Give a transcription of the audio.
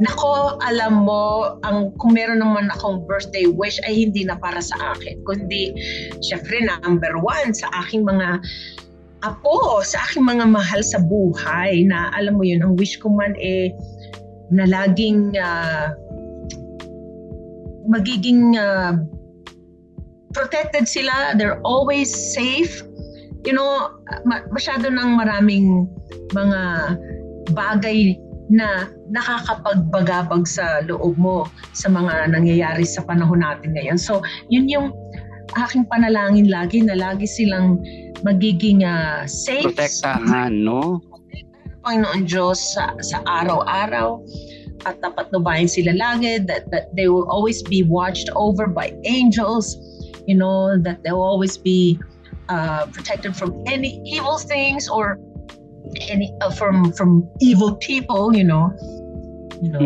Nako, alam mo, kung meron naman akong birthday wish ay hindi na para sa akin, kundi syempre number one sa aking mga apo, sa aking mga mahal sa buhay, na alam mo yun, ang wish ko man na laging magiging protected sila, they're always safe. You know, masyado ng maraming mga bagay na nakakapagbagabag sa loob mo sa mga nangyayari sa panahon natin ngayon. So, yun yung aking panalangin lagi, na lagi silang magiging safe. Protektahan, no? Panginoon Diyos sa araw-araw, at tapatnubayan sila lagi, that they will always be watched over by angels, you know, that they will always be protected from any evil things or any from evil people, you know.